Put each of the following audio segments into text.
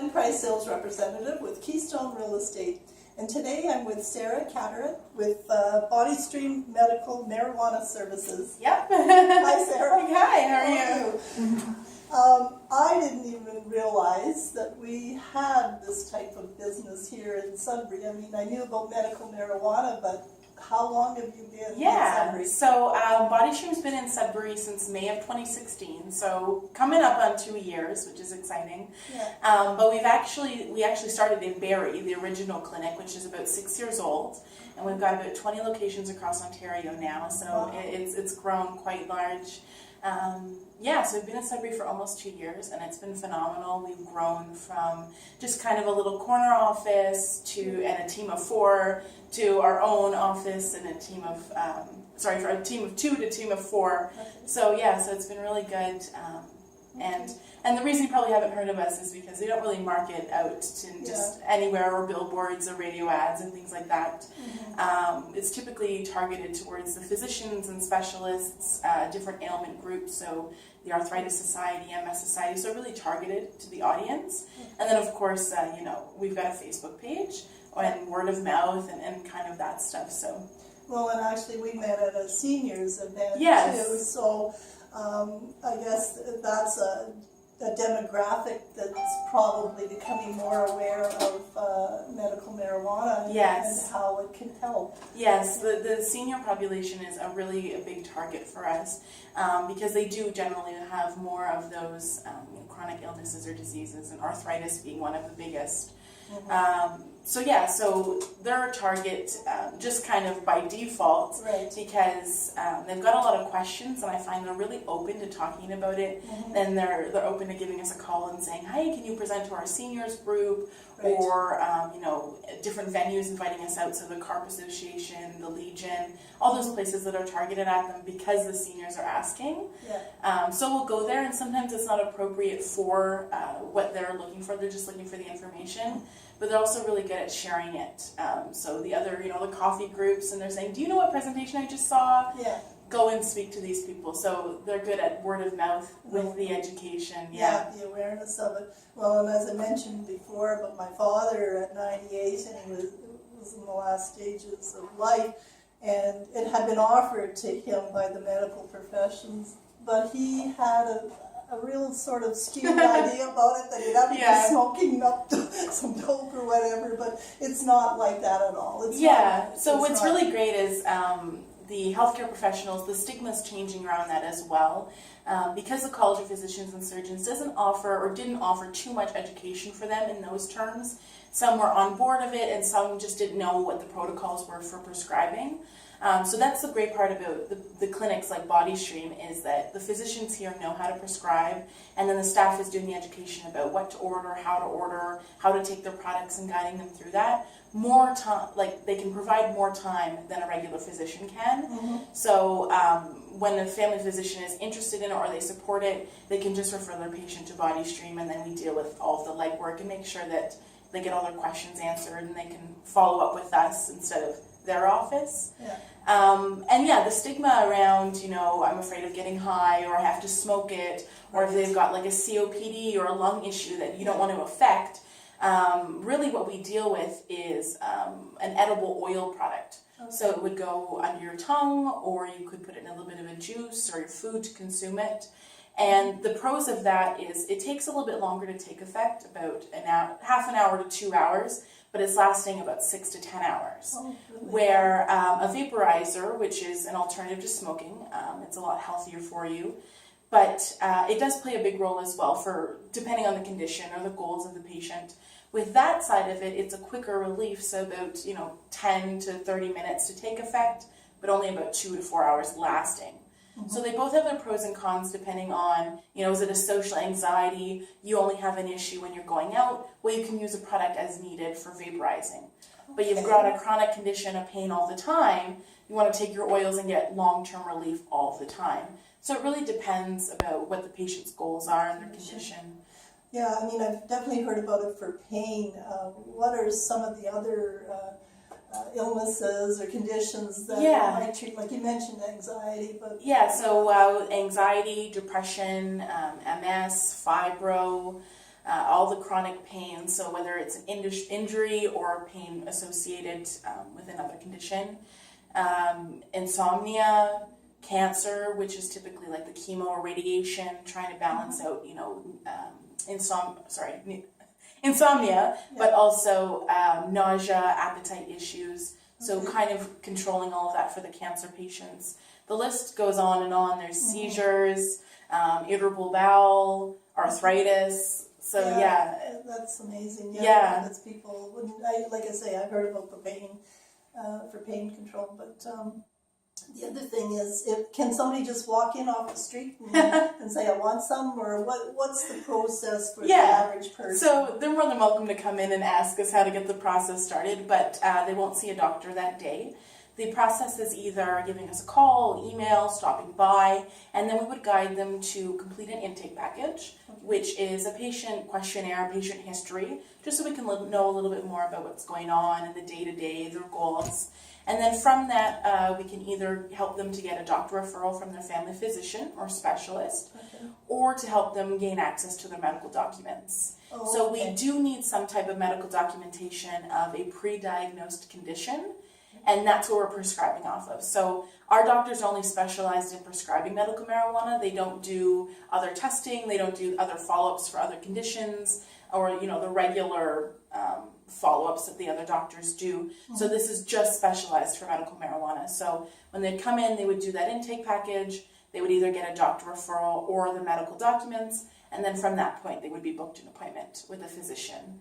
Gwen, Price Sales Representative with Keystone Real Estate. And today I'm with Sarah Cadorette with Bodystream Medical Marijuana Services. Yep. Hi, Sarah. Hi, how are you? I didn't even realize that we had this type of business here in Sudbury. I mean, I knew about medical marijuana, but how long have you been in Sudbury? So Bodystream's been in Sudbury since May of 2016, so coming up on 2 years, which is exciting. Yeah. But we actually started in Barrie, the original clinic, which is about 6 years old, and we've got about 20 locations across Ontario now, so wow. it's grown quite large. So we've been in Sudbury for almost 2 years, and it's been phenomenal. We've grown from just kind of a little corner office and a team of 4 to our own office and a team of, for a team of 2 to a team of 4. So it's been really good. And the reason you probably haven't heard of us is because we don't really market out to just anywhere, or billboards or radio ads and things like that. Mm-hmm. It's typically targeted towards the physicians and specialists, different ailment groups, so the Arthritis Society, MS Society, so really targeted to the audience. And then of course, we've got a Facebook page and word of mouth and kind of that stuff. So. Well, and actually we met at a seniors event too, so I guess that's a demographic that's probably becoming more aware of medical marijuana and how it can help. Yes, the senior population is a big target for us because they do generally have more of those chronic illnesses or diseases, and arthritis being one of the biggest. Mm-hmm. So they're a target just kind of by default, because they've got a lot of questions, and I find they're really open to talking about it. Mm-hmm. Then they're open to giving us a call and saying, "Hey, can you present to our seniors group?" Or different venues inviting us out, so the CARP Association, the Legion, all those places that are targeted at them because the seniors are asking. So we'll go there, and sometimes it's not appropriate for what they're looking for. They're just looking for the information, but they're also really good at sharing it. So the other, the coffee groups, and they're saying, "Do you know what presentation I just saw?" Go and speak to these people. So they're good at word of mouth with the education. The awareness of it. Well, and as I mentioned before, but my father at 98, and he was in the last stages of life, and it had been offered to him by the medical professions, but he had a real sort of skewed idea about it, that he'd have to be smoking up some dope or whatever, but it's not like that at all. So what's really great is the healthcare professionals, the stigma's changing around that as well, because the College of Physicians and Surgeons didn't offer too much education for them in those terms. Some were on board of it, and some just didn't know what the protocols were for prescribing. So that's the great part about the clinics like Bodystream, is that the physicians here know how to prescribe, and then the staff is doing the education about what to order, how to take their products, and guiding them through that. More time, they can provide more time than a regular physician can. Mm-hmm. So when a family physician is interested in it or they support it, they can just refer their patient to Bodystream, and then we deal with all of the legwork and make sure that they get all their questions answered, and they can follow up with us instead of their office. The stigma around, I'm afraid of getting high, or I have to smoke it, or if they've got like a COPD or a lung issue that you don't want to affect, really what we deal with is an edible oil product. So it would go under your tongue, or you could put it in a little bit of a juice or your food to consume it. And the pros of that is it takes a little bit longer to take effect, about half an hour to 2 hours, but it's lasting about 6 to 10 hours. Where a vaporizer, which is an alternative to smoking, it's a lot healthier for you, but it does play a big role as well for depending on the condition or the goals of the patient. With that side of it, it's a quicker relief, so about 10 to 30 minutes to take effect, but only about 2 to 4 hours lasting. Mm-hmm. So they both have their pros and cons depending on, is it a social anxiety? You only have an issue when you're going out. Well, you can use a product as needed for vaporizing. But you've got a chronic condition, a pain all the time. You want to take your oils and get long-term relief all the time. So it really depends about what the patient's goals are and their condition. Yeah, I mean, I've definitely heard about it for pain. What are some of the other illnesses or conditions that might treat, like you mentioned, anxiety, but... So anxiety, depression, MS, fibro, all the chronic pain, so whether it's an injury or pain associated with another condition, insomnia, cancer, which is typically like the chemo or radiation, trying to balance out, insomnia, but also nausea, appetite issues. So kind of controlling all of that for the cancer patients. The list goes on and on. There's seizures, irritable bowel, arthritis. So yeah. That's amazing. Yeah. Because people wouldn't, like I say, I've heard about the pain, for pain control, but the other thing is, can somebody just walk in off the street and say, I want some, or what's the process for the average person? So they're more than welcome to come in and ask us how to get the process started, but they won't see a doctor that day. The process is either giving us a call, email, stopping by, and then we would guide them to complete an intake package, which is a patient questionnaire, patient history, just so we can know a little bit more about what's going on in the day-to-day, their goals. And then from that, we can either help them to get a doctor referral from their family physician or specialist, or to help them gain access to their medical documents. So we do need some type of medical documentation of a pre-diagnosed condition, and that's what we're prescribing off of. So our doctors are only specialized in prescribing medical marijuana. They don't do other testing. They don't do other follow-ups for other conditions, or the regular follow-ups that the other doctors do. So this is just specialized for medical marijuana. So when they come in, they would do that intake package. They would either get a doctor referral or the medical documents, and then from that point, they would be booked an appointment with a physician.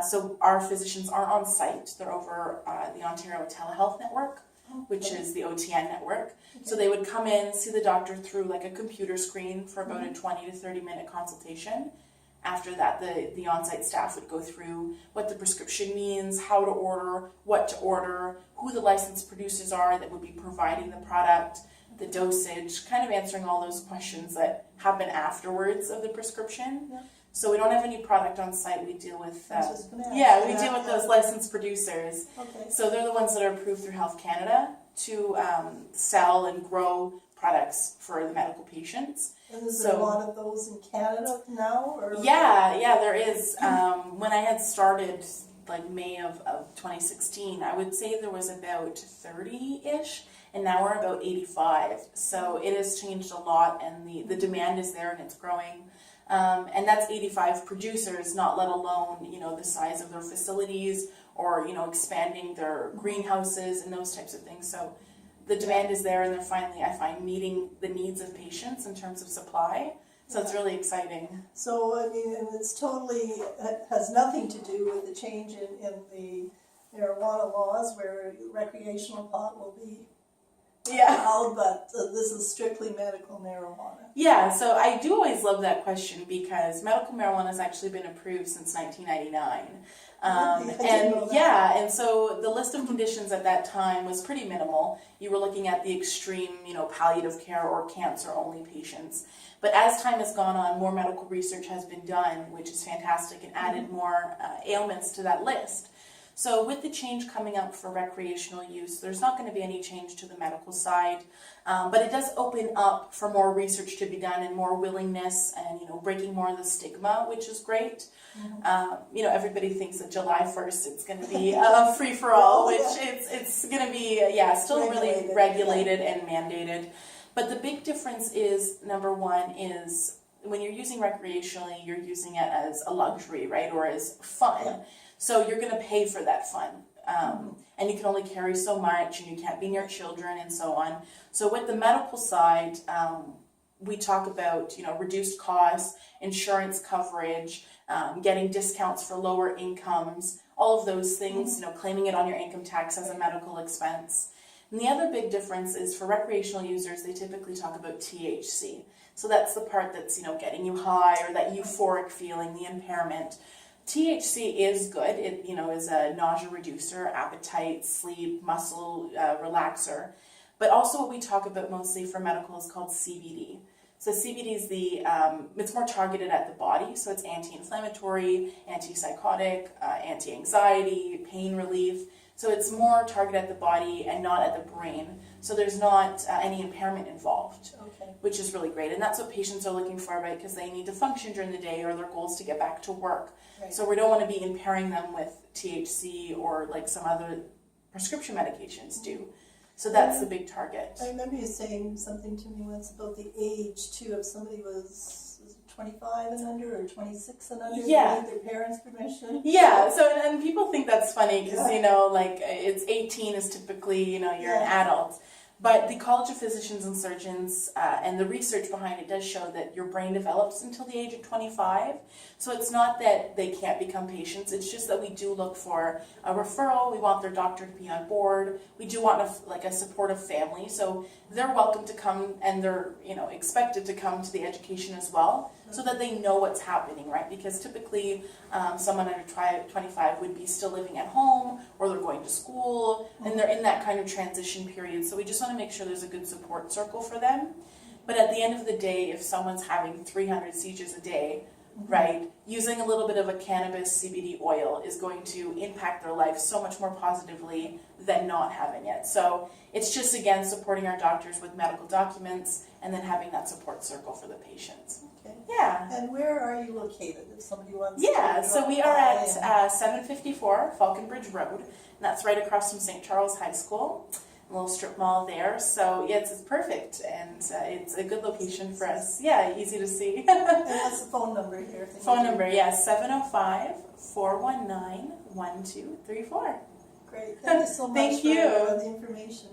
So our physicians are on site. They're over the Ontario Telehealth Network, which is the OTN network. So they would come in, see the doctor through like a computer screen for about a 20 to 30 minute consultation. After that, the on-site staff would go through what the prescription means, how to order, what to order, who the licensed producers are that would be providing the product, the dosage, kind of answering all those questions that happen afterwards of the prescription. Yeah. So we don't have any product on site. We deal with deal with those licensed producers. Okay. So they're the ones that are approved through Health Canada to sell and grow products for the medical patients. And is there a lot of those in Canada now? Or? Yeah, there is. When I had started, like May of 2016, I would say there was about 30-ish, and now we're about 85. So it has changed a lot, and the demand is there, and it's growing. And that's 85 producers, not let alone, the size of their facilities or, expanding their greenhouses and those types of things. So the demand is there, and they're finally, I find, meeting the needs of patients in terms of supply. So it's really exciting. So, and it's totally, has nothing to do with the change in the marijuana laws where recreational pot will be allowed, but this is strictly medical marijuana. Yeah, so I do always love that question because medical marijuana has actually been approved since 1999. And so the list of conditions at that time was pretty minimal. You were looking at the extreme, palliative care or cancer-only patients. But as time has gone on, more medical research has been done, which is fantastic, and added more ailments to that list. So with the change coming up for recreational use, there's not going to be any change to the medical side, but it does open up for more research to be done and more willingness and, breaking more of the stigma, which is great. Everybody thinks that July 1st it's going to be a free-for-all, which it's going to be, still really regulated and mandated. But the big difference is, number one, is when you're using recreationally, you're using it as a luxury, right, or as fun. Yeah. So you're going to pay for that fun, and you can only carry so much, and you can't be near children, and so on. So with the medical side, we talk about reduced costs, insurance coverage, getting discounts for lower incomes, all of those things. Claiming it on your income tax as a medical expense. And the other big difference is for recreational users, they typically talk about THC. So that's the part that's getting you high, or that euphoric feeling, the impairment. THC is good. It is a nausea reducer, appetite, sleep, muscle relaxer. But also what we talk about mostly for medical is called CBD. So CBD is it's more targeted at the body. So it's anti-inflammatory, antipsychotic, anti-anxiety, pain relief. So it's more targeted at the body and not at the brain. So there's not any impairment involved, Okay. which is really great. And that's what patients are looking for, right? Because they need to function during the day or their goal is to get back to work. Right. So we don't want to be impairing them with THC or like some other prescription medications do. So that's the big target. I remember you saying something to me once about the age too. If somebody was 25 and under or 26 and under, Yeah. they need their parents' permission. Yeah, so and people think that's funny because, Yeah. you know, like it's 18 is typically, you know, you're an adult. But the College of Physicians and Surgeons and the research behind it does show that your brain develops until the age of 25. So it's not that they can't become patients. It's just that we do look for a referral. We want their doctor to be on board. We do want a supportive family. So they're welcome to come and they're, you know, expected to come to the education as well so that they know what's happening, right? Because typically someone under 25 would be still living at home or they're going to school and they're in that kind of transition period. So we just want to make sure there's a good support circle for them. But at the end of the day, if someone's having 300 seizures a day, right, using a little bit of a cannabis CBD oil is going to impact their life so much more positively than not having it. So it's just, again, supporting our doctors with medical documents and then having that support circle for the patients. Okay. Yeah. And where are you located if somebody wants Yeah, to so we are at 754 Falconbridge Road, and that's right across from St. Charles High School. A little strip mall there, so yeah, it's perfect, and it's a good location for us. Yeah, easy to see. And what's the phone number here? If they Phone need to- number, yeah, 705-419-1234. Great. Thank you so much Thank for you. the information.